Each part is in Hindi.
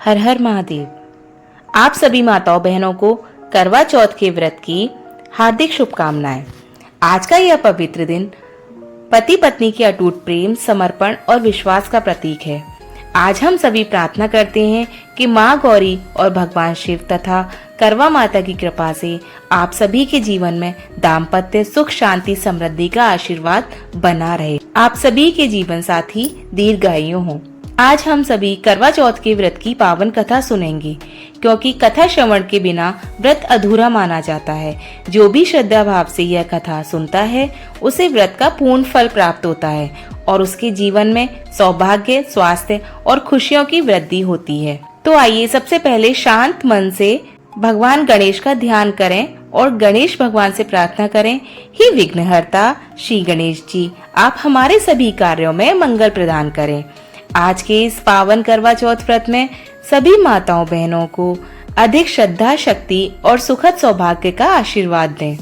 हर हर महादेव। आप सभी माताओं बहनों को करवा चौथ के व्रत की हार्दिक शुभकामनाएं। आज का यह पवित्र दिन पति पत्नी के अटूट प्रेम, समर्पण और विश्वास का प्रतीक है। आज हम सभी प्रार्थना करते हैं कि माँ गौरी और भगवान शिव तथा करवा माता की कृपा से आप सभी के जीवन में दाम्पत्य सुख, शांति, समृद्धि का आशीर्वाद बना रहे। आप सभी के जीवन साथी दीर्घायु हों। आज हम सभी करवा चौथ के व्रत की पावन कथा सुनेंगे, क्योंकि कथा श्रवण के बिना व्रत अधूरा माना जाता है। जो भी श्रद्धा भाव से यह कथा सुनता है उसे व्रत का पूर्ण फल प्राप्त होता है और उसके जीवन में सौभाग्य, स्वास्थ्य और खुशियों की वृद्धि होती है। तो आइए सबसे पहले शांत मन से भगवान गणेश का ध्यान करें और गणेश भगवान से प्रार्थना करें, हे विघ्नहर्ता श्री गणेश जी, आप हमारे सभी कार्यों में मंगल प्रदान करें। आज के इस पावन करवा चौथ व्रत में सभी माताओं बहनों को अधिक श्रद्धा, शक्ति और सुखद सौभाग्य का आशीर्वाद दें।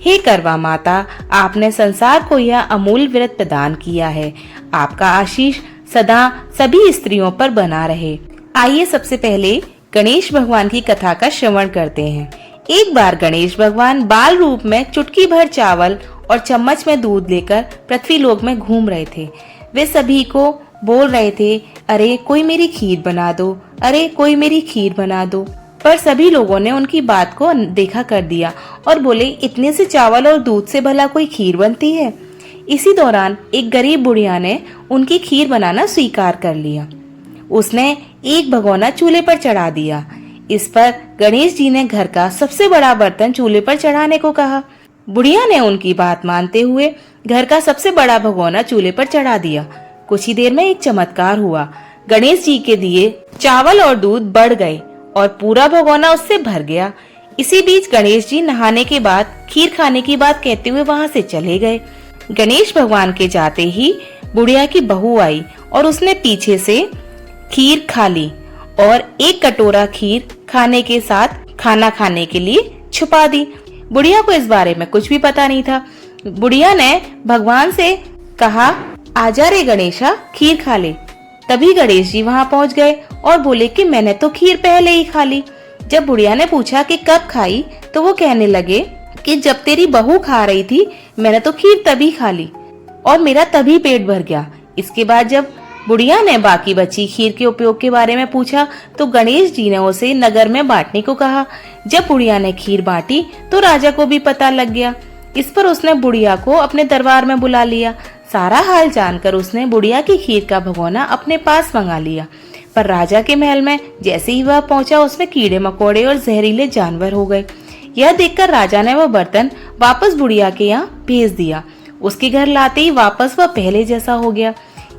हे करवा माता, आपने संसार को यह अमूल्य व्रत प्रदान किया है। आपका आशीष सदा सभी स्त्रियों पर बना रहे। आइए सबसे पहले गणेश भगवान की कथा का श्रवण करते हैं। एक बार गणेश भगवान बाल रूप में चुटकी भर चावल और चम्मच में दूध लेकर पृथ्वी लोक में घूम रहे थे। वे सभी को बोल रहे थे, अरे कोई मेरी खीर बना दो, अरे कोई मेरी खीर बना दो। पर सभी लोगों ने उनकी बात को अनदेखा कर दिया और बोले, इतने से चावल और दूध से भला कोई खीर बनती है। इसी दौरान एक गरीब बुढ़िया ने उनकी खीर बनाना स्वीकार कर लिया। उसने एक भगोना चूल्हे पर चढ़ा दिया। इस पर गणेश जी ने घर का सबसे बड़ा बर्तन चूल्हे पर चढ़ाने को कहा। बुढ़िया ने उनकी बात मानते हुए घर का सबसे बड़ा भगोना चूल्हे पर चढ़ा दिया। कुछ ही देर में एक चमत्कार हुआ। गणेश जी के दिए चावल और दूध बढ़ गए और पूरा भगोना उससे भर गया। इसी बीच गणेश जी नहाने के बाद खीर खाने की बात कहते हुए वहां से चले गए। गणेश भगवान के जाते ही बुढ़िया की बहू आई और उसने पीछे से खीर खा ली और एक कटोरा खीर खाने के साथ खाना खाने के लिए छुपा दी। बुढ़िया को इस बारे में कुछ भी पता नहीं था। बुढ़िया ने भगवान से कहा, आजा रे गणेशा, खीर खा ले। तभी गणेश जी वहां पहुंच गए और बोले कि मैंने तो खीर पहले ही खा ली। जब बुढ़िया ने पूछा कि कब खाई, तो वो कहने लगे कि जब तेरी बहू खा रही थी मैंने तो खीर तभी खा ली और मेरा तभी पेट भर गया। इसके बाद जब बुढ़िया ने बाकी बची खीर के उपयोग के बारे में पूछा तो गणेश जी ने उसे नगर में बांटने को कहा। जब बुढ़िया ने खीर बांटी तो राजा को भी पता लग गया। इस पर उसने बुढ़िया को अपने दरबार में बुला लिया। सारा हाल जानकर उसने बुढ़िया की खीर का भगोना अपने पास मंगा लिया। पर राजा के महल में जैसे ही वह पहुंचा उसमें कीड़े मकोड़े और जहरीले जानवर हो गए। यह देखकर राजा ने वह बर्तन वापस बुढ़िया के यहाँ भेज दिया। उसके घर लाते ही वापस वह पहले जैसा हो गया।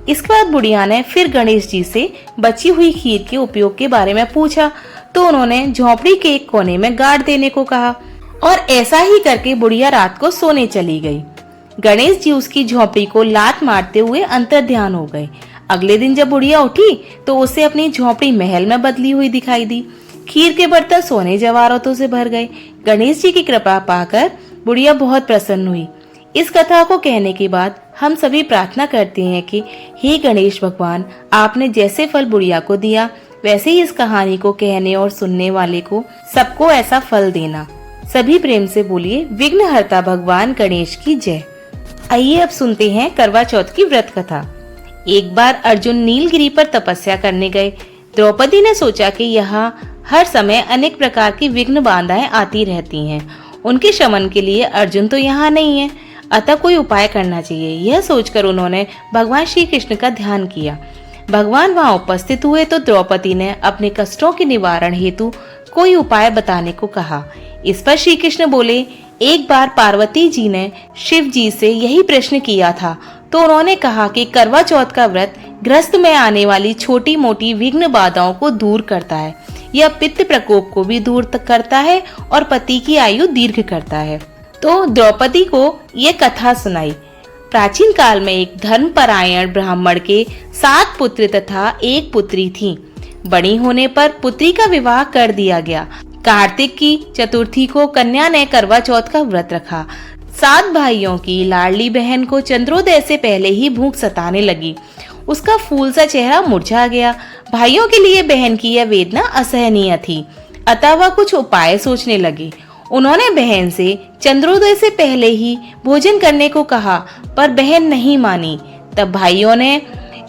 इसके बाद बुढ़िया ने फिर गणेश जी से बची हुई खीर के उपयोग के बारे में पूछा तो उन्होंने झोपड़ी के एक कोने में गाड़ देने को कहा और ऐसा ही करके बुढ़िया रात को सोने चली गई। गणेश जी उसकी झोपड़ी को लात मारते हुए अंतर्ध्यान हो गए। अगले दिन जब बुढ़िया उठी तो उसे अपनी झोपड़ी महल में बदली हुई दिखाई दी। खीर के बर्तन सोने जवाहरातों से भर गए। गणेश जी की कृपा पाकर बुढ़िया बहुत प्रसन्न हुई। इस कथा को कहने के बाद हम सभी प्रार्थना करते हैं कि हे गणेश भगवान, आपने जैसे फल बुढ़िया को दिया वैसे ही इस कहानी को कहने और सुनने वाले को सबको ऐसा फल देना। सभी प्रेम से बोलिए, विघ्नहर्ता भगवान गणेश की जय। आइए अब सुनते हैं करवा चौथ की व्रत कथा। एक बार अर्जुन नीलगिरी पर तपस्या करने गए। द्रौपदी ने सोचा कि यहाँ हर समय अनेक प्रकार की विघ्न बाधाएं आती रहती हैं। उनके शमन के लिए अर्जुन तो यहाँ नहीं है, अतः कोई उपाय करना चाहिए। यह सोचकर उन्होंने भगवान श्री कृष्ण का ध्यान किया। भगवान वहां उपस्थित हुए तो द्रौपदी ने अपने कष्टों के निवारण हेतु कोई उपाय बताने को कहा। इस पर श्री कृष्ण बोले, एक बार पार्वती जी ने शिव जी से यही प्रश्न किया था तो उन्होंने कहा कि करवा चौथ का व्रत गृहस्थ में आने वाली छोटी मोटी विघ्न बाधाओं को दूर करता है। यह पित्त प्रकोप को भी दूर करता है और पति की आयु दीर्घ करता है। तो द्रौपदी को ये कथा सुनाई। प्राचीन काल में एक धर्मपरायण ब्राह्मण के 7 पुत्र तथा 1 पुत्री थी। बड़ी होने पर पुत्री का विवाह कर दिया गया। कार्तिक की चतुर्थी को कन्या ने करवा चौथ का व्रत रखा। 7 भाइयों की लाडली बहन को चंद्रोदय से पहले ही भूख सताने लगी। उसका फूल सा चेहरा मुरझा गया। भाइयों के लिए बहन की यह वेदना असहनीय थी, अतः वह कुछ उपाय सोचने लगे। उन्होंने बहन से चंद्रोदय से पहले ही भोजन करने को कहा, पर बहन नहीं मानी। तब भाइयों ने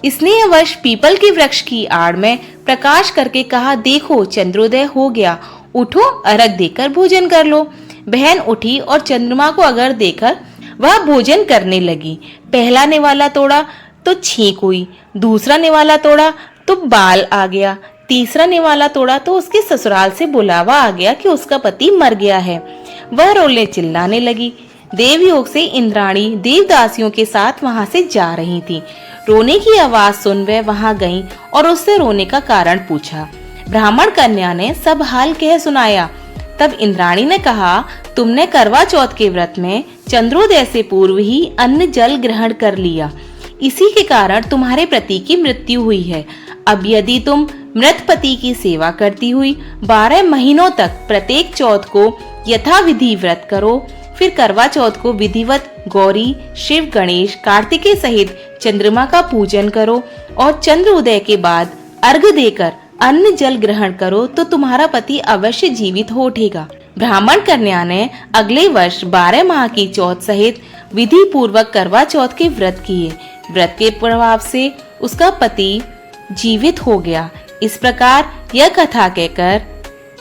स्नेहवश पीपल के वृक्ष की आड़ में प्रकाश करके कहा, देखो चंद्रोदय हो गया, उठो अर्घ देकर भोजन कर लो। बहन उठी और चंद्रमा को अर्घ देकर वह भोजन करने लगी। पहला निवाला तोड़ा तो छींक हुई, दूसरा निवाला तोड़ा तो बाल आ गया, तीसरा निवाला तोड़ा तो उसके ससुराल से बुलावा आ गया कि उसका पति मर गया है। वह रोने चिल्लाने लगी। देवयोग से इंद्राणी देवदासियों के साथ वहां से जा रही थी। रोने की आवाज सुन वह वहां गईं और उससे रोने का कारण पूछा। ब्राह्मण कन्या ने सब हाल कह सुनाया। तब इंद्राणी ने कहा, तुमने करवा चौथ के व्रत में चंद्रोदय से पूर्व ही अन्न जल ग्रहण कर लिया, इसी के कारण तुम्हारे पति की मृत्यु हुई है। अब यदि तुम मृत पति की सेवा करती हुई 12 महीनों तक प्रत्येक चौथ को यथाविधि व्रत करो, फिर करवा चौथ को विधिवत गौरी, शिव, गणेश, कार्तिकेय सहित चंद्रमा का पूजन करो और चंद्र उदय के बाद अर्घ देकर अन्न जल ग्रहण करो तो तुम्हारा पति अवश्य जीवित हो उठेगा। ब्राह्मण कन्या ने अगले वर्ष 12 माह की चौथ सहित विधि पूर्वक करवा चौथ के व्रत किए। व्रत के प्रभाव से उसका पति जीवित हो गया। इस प्रकार यह कथा कहकर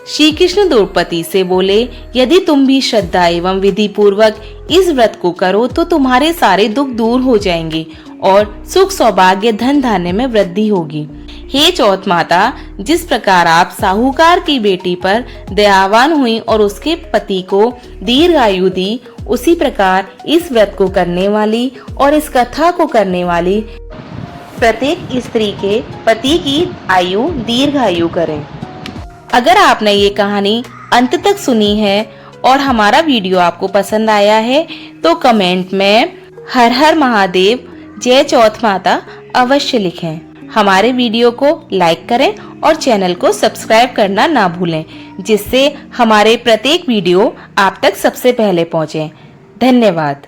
श्री कृष्ण द्रौपदी से बोले, यदि तुम भी श्रद्धा एवं विधि पूर्वक इस व्रत को करो तो तुम्हारे सारे दुख दूर हो जाएंगे और सुख, सौभाग्य, धन धान्य में वृद्धि होगी। हे चौथ माता, जिस प्रकार आप साहूकार की बेटी पर दयावान हुई और उसके पति को दीर्घायु दी, उसी प्रकार इस व्रत को करने वाली और इस कथा को करने वाली प्रत्येक स्त्री के पति की आयु दीर्घायु करें। अगर आपने ये कहानी अंत तक सुनी है और हमारा वीडियो आपको पसंद आया है तो कमेंट में हर हर महादेव, जय चौथ माता अवश्य लिखें। हमारे वीडियो को लाइक करें और चैनल को सब्सक्राइब करना ना भूलें, जिससे हमारे प्रत्येक वीडियो आप तक सबसे पहले पहुंचे। धन्यवाद।